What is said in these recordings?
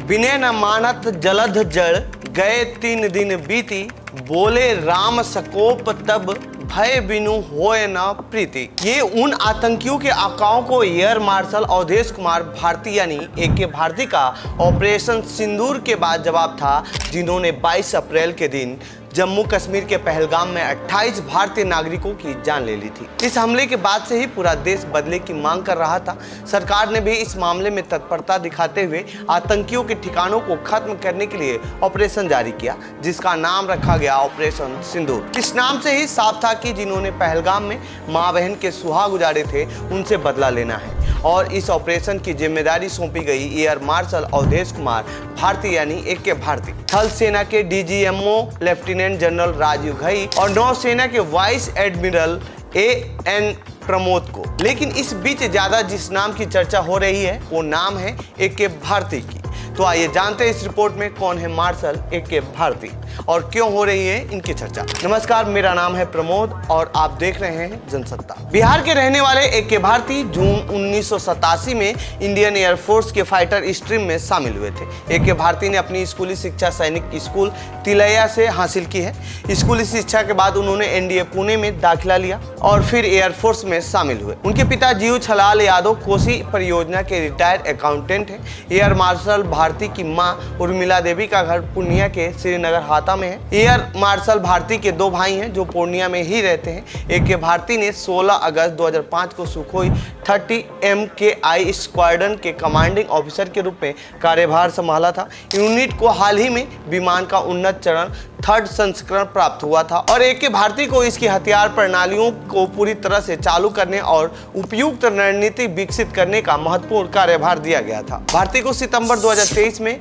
विनय न मानत जलध जड़, गए 3 दिन बीती, बोले राम सकोप तब, भय बिनु होए न प्रीति। ये उन आतंकियों के आकाओं को एयर मार्शल अवधेश कुमार भारती यानी AK भारती का ऑपरेशन सिंदूर के बाद जवाब था, जिन्होंने 22 अप्रैल के दिन जम्मू कश्मीर के पहलगाम में 28 भारतीय नागरिकों की जान ले ली थी। इस हमले के बाद से ही पूरा देश बदले की मांग कर रहा था। सरकार ने भी इस मामले में तत्परता दिखाते हुए आतंकियों के ठिकानों को खत्म करने के लिए ऑपरेशन जारी किया, जिसका नाम रखा गया ऑपरेशन सिंदूर। इस नाम से ही साफ था कि जिन्होंने पहलगाम में मां बहन के सुहाग उजाड़े थे, उनसे बदला लेना है। और इस ऑपरेशन की जिम्मेदारी सौंपी गई एयर मार्शल अवधेश कुमार भारती यानी AK भारती, थल सेना के DGMO lieutenant general Rajiv Ghai और नौसेना के वाइस एडमिरल AN प्रमोद को। लेकिन इस बीच ज्यादा जिस नाम की चर्चा हो रही है वो नाम है AK भारती की। तो आइए जानते हैं इस रिपोर्ट में कौन है मार्शल AK भारती और क्यों हो रही है इनकी चर्चा। नमस्कार, मेरा नाम है प्रमोद और आप देख रहे हैं जनसत्ता। बिहार के रहने वाले AK भारती जून 1987 में इंडियन एयरफोर्स के फाइटर स्ट्रीम में शामिल हुए थे। AK भारती ने अपनी स्कूली शिक्षा सैनिक स्कूल तिलैया से हासिल की है। स्कूली शिक्षा के बाद उन्होंने NDA पुणे में दाखिला लिया और फिर एयरफोर्स में शामिल हुए। उनके पिता जीव छलाल यादव कोसी परियोजना के रिटायर्ड अकाउंटेंट हैं। एयर मार्शल भारती की मां उर्मिला देवी का घर पूर्णिया के श्रीनगर हाता में है। एयर मार्शल भारती के 2 भाई हैं जो पूर्णिया में ही रहते हैं। AK भारती ने 16 अगस्त 2005 को सुखोई 30 MKI स्क्वाड्रन के कमांडिंग ऑफिसर के रूप में कार्यभार संभाला था। यूनिट को हाल ही में विमान का उन्नत चरण 3rd संस्करण प्राप्त हुआ था और AK भारती को इसकी हथियार प्रणालियों को पूरी तरह से चालू करने और उपयुक्त रणनीति विकसित करने का महत्वपूर्ण कार्यभार दिया गया था। भारती को सितंबर 2023 में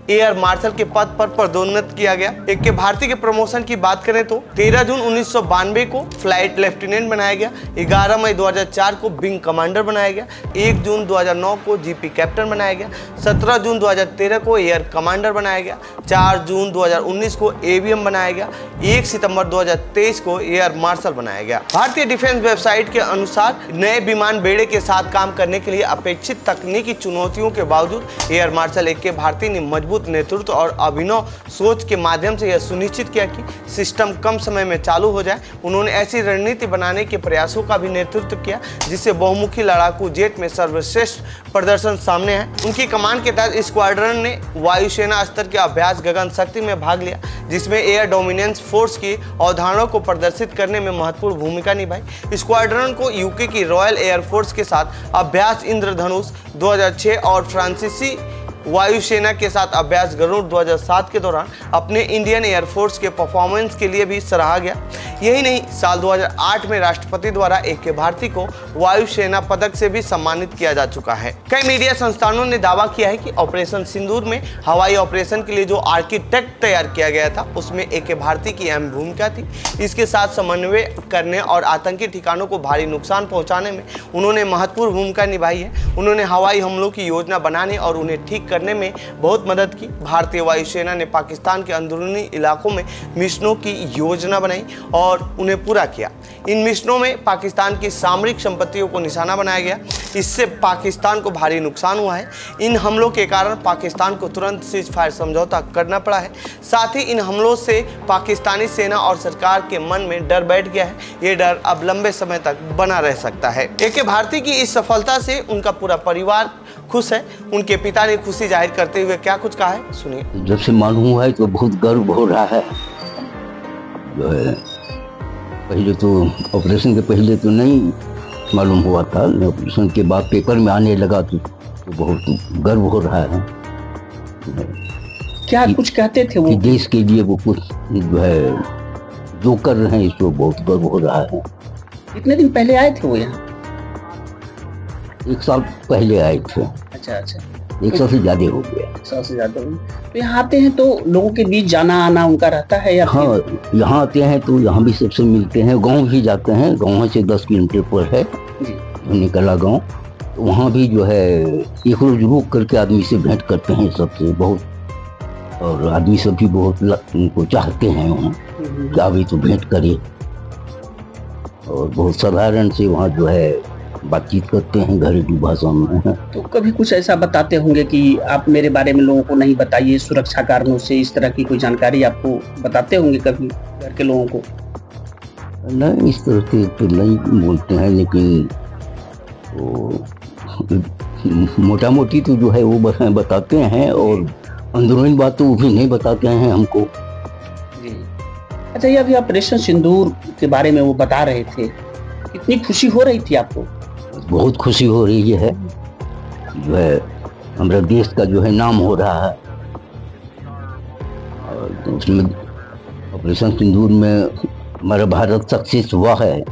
एयर मार्शल के पद पर पदोन्नत किया गया। AK भारती के प्रमोशन की बात करें तो 13 जून 1992 को फ्लाइट लेफ्टिनेंट बनाया गया, 11 मई 2004 को विंग कमांडर बनाया गया, 1 जून 2009 को GP कैप्टन बनाया गया, 17 जून 2013 को एयर कमांडर बनाया गया, 4 जून 2019 को AVM बनाया गया, 1 सितंबर 2023 को एयर मार्शल बनाया गया। भारतीय डिफेंस वेबसाइट के अनुसार नए विमान बेड़े के साथ काम करने के लिए अपेक्षित तकनीकी चुनौतियों के बावजूद एयर मार्शल AK भारती ने मजबूत नेतृत्व और अभिनव सोच के माध्यम से यह सुनिश्चित किया कि सिस्टम कम समय में चालू हो जाए। उन्होंने ऐसी रणनीति बनाने के प्रयासों का भी नेतृत्व किया जिससे बहुमुखी लड़ाकू जेट में सर्वश्रेष्ठ प्रदर्शन सामने है। उनकी कमान के तहत स्क्वाड्रन ने वायुसेना स्तर के अभ्यास गगन शक्ति में भाग लिया, जिसमें एयर डोमिनेंस फोर्स की अवधारणा को प्रदर्शित करने में महत्वपूर्ण भूमिका निभाई। स्क्वाड्रन को UK की रॉयल एयरफोर्स के साथ अभ्यास इंद्रधनुष 2006 और फ्रांसीसी वायुसेना के साथ अभ्यास गरुड़ 2007 के दौरान अपने इंडियन एयरफोर्स के परफॉर्मेंस के लिए भी सराहा गया। यही नहीं, साल 2008 में राष्ट्रपति द्वारा AK भारती को वायुसेना पदक से भी सम्मानित किया जा चुका है। कई मीडिया संस्थानों ने दावा किया है कि ऑपरेशन सिंदूर में हवाई ऑपरेशन के लिए जो आर्किटेक्ट तैयार किया गया था उसमें AK भारती की अहम भूमिका थी। इसके साथ समन्वय करने और आतंकी ठिकानों को भारी नुकसान पहुंचाने में उन्होंने महत्वपूर्ण भूमिका निभाई है। उन्होंने हवाई हमलों की योजना बनाने और उन्हें ठीक करने में बहुत मदद की। भारतीय वायुसेना ने पाकिस्तान के अंदरूनी इलाकों में मिशनों की योजना बनाई और उन्हें पूरा किया। इन मिशनों में पाकिस्तान की सामरिक संपत्तियों को निशाना बनाया गया। इससे पाकिस्तान को भारी नुकसान हुआ है। इन हमलों के कारण पाकिस्तान को तुरंत सीज फायर समझौता करना पड़ा है। साथ ही इन हमलों से पाकिस्तानी सेना और सरकार के मन में डर बैठ गया है। ये डर अब लंबे समय तक बना रह सकता है। AK भारती की इस सफलता से उनका पूरा परिवार खुश है। उनके पिता ने खुशी जाहिर करते हुए क्या कुछ कहा है, सुनिए। जब से मालूम हुआ है तो बहुत गर्व हो रहा है। जो है पहले तो ऑपरेशन के पहले तो नहीं मालूम हुआ था, ऑपरेशन के बाद पेपर में आने लगा तो बहुत गर्व हो रहा है। क्या कुछ कहते थे वो कि देश के लिए वो कुछ जो है जो कर रहे हैं, इसको बहुत गर्व हो रहा है। कितने दिन पहले आए थे वो यहाँ? 1 साल पहले आए थे। अच्छा, 1 साल से ज्यादा हो गया। 1 साल से ज्यादा हो गया। तो यहाँ आते हैं तो लोगों के बीच जाना आना उनका रहता है या? हाँ, यहाँ आते हैं तो यहाँ भी सबसे मिलते हैं। गांव भी जाते हैं, गांव से 10 किलोमीटर पर है निकला गांव। तो वहाँ भी जो है एक रोज रुक करके आदमी से भेंट करते हैं सबसे बहुत, और आदमी सब भी बहुत उनको चाहते हैं वहाँ कि अभी तो भेंट करे। और बहुत साधारण से वहाँ जो है बातचीत करते हैं घरेलू भाषा में। तो कभी कुछ ऐसा बताते होंगे कि आप मेरे बारे में लोगों को नहीं बताइए, सुरक्षा कारणों से, इस तरह की कोई जानकारी आपको बताते होंगे कभी घर के लोगों को? नहीं, इस तरह से तो नहीं बोलते हैं, लेकिन मोटा मोटी तो जो है वो बताते हैं, और अंदरूनी बात तो वो भी नहीं बताते हैं हमको। जी। अच्छा, ये अभी ऑपरेशन सिंदूर के बारे में वो बता रहे थे, कितनी खुशी हो रही थी आपको? बहुत खुशी हो रही है, जो है हमारे देश का जो है नाम हो रहा है, और उसमें ऑपरेशन सिंदूर में हमारा भारत सक्सेस हुआ है,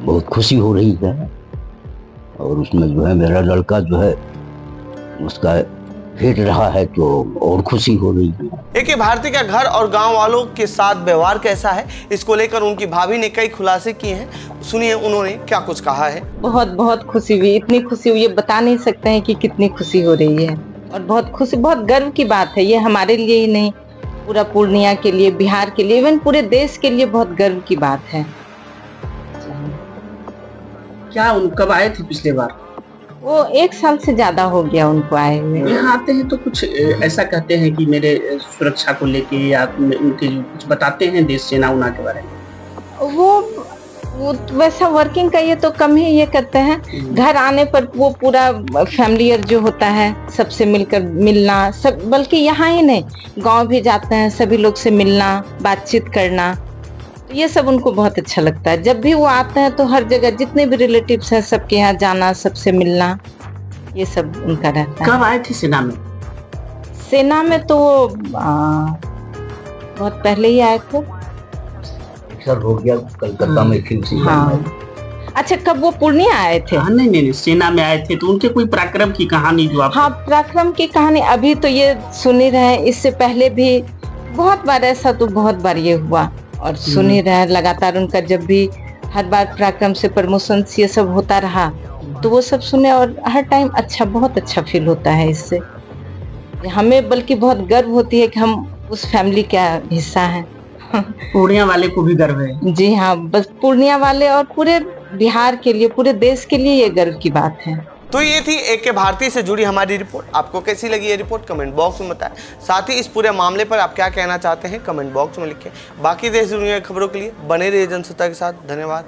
बहुत खुशी हो रही है। और उसमें जो है मेरा लड़का जो है उसका हिट रहा है, तो और खुशी हो रही है। AK भारती का घर और गांव वालों के साथ व्यवहार कैसा है, इसको लेकर उनकी भाभी ने कई खुलासे किए हैं। सुनिए उन्होंने क्या कुछ कहा है। बहुत बहुत खुशी हुई, इतनी खुशी हुई, ये बता नहीं सकते हैं कि कितनी खुशी हो रही है। और बहुत खुशी, बहुत गर्व की बात है ये, हमारे लिए ही नहीं, पूरा पूर्णिया के लिए, बिहार के लिए, इवन पूरे देश के लिए बहुत गर्व की बात है। क्या कब आए थे पिछले बार? वो 1 साल से ज्यादा हो गया उनको आए हुए। यहाँ आते हैं तो कुछ ऐसा कहते हैं कि मेरे सुरक्षा को लेके, या उनके कुछ बताते हैं देश सेना उना के बारे में? वो वैसा वर्किंग का ये तो कम ही ये करते हैं। घर आने पर वो पूरा फैमिलियर जो होता है, सबसे मिलकर मिलना, सब, बल्कि यहाँ ही नहीं, गांव भी जाते हैं, सभी लोग से मिलना, बातचीत करना, तो ये सब उनको बहुत अच्छा लगता है। जब भी वो आते हैं तो हर जगह जितने भी रिलेटिव्स हैं सबके यहाँ जाना, सबसे मिलना, ये सब उनका रहता है। कब आए थे सेना में? सेना में तो बहुत पहले ही आए थे। सर हो गया कलकत्ता में फिर से। हाँ, अच्छा, कब वो पूर्णिया आए थे? हाँ, नहीं, सेना में आए थे, तो उनके कोई पराक्रम की कहानी जो आप? हाँ, पराक्रम की कहानी अभी तो ये सुन ही रहे, इससे पहले भी बहुत बार ऐसा तो बहुत बार ये हुआ, और सुन ही रहे लगातार उनका, जब भी हर बार पराक्रम से प्रमोशन ये सब होता रहा, तो वो सब सुने, और हर टाइम अच्छा, बहुत अच्छा फील होता है इससे। हमें बल्कि बहुत गर्व होती है कि हम उस फैमिली का हिस्सा हैं। पूर्णिया वाले को भी गर्व है। जी हाँ, बस पूर्णिया वाले और पूरे बिहार के लिए, पूरे देश के लिए ये गर्व की बात है। तो ये थी AK भारती से जुड़ी हमारी रिपोर्ट। आपको कैसी लगी ये रिपोर्ट कमेंट बॉक्स में बताएं। साथ ही इस पूरे मामले पर आप क्या कहना चाहते हैं कमेंट बॉक्स में लिखें। बाकी देश दुनिया की खबरों के लिए बने रहिए जनसत्ता के साथ। धन्यवाद।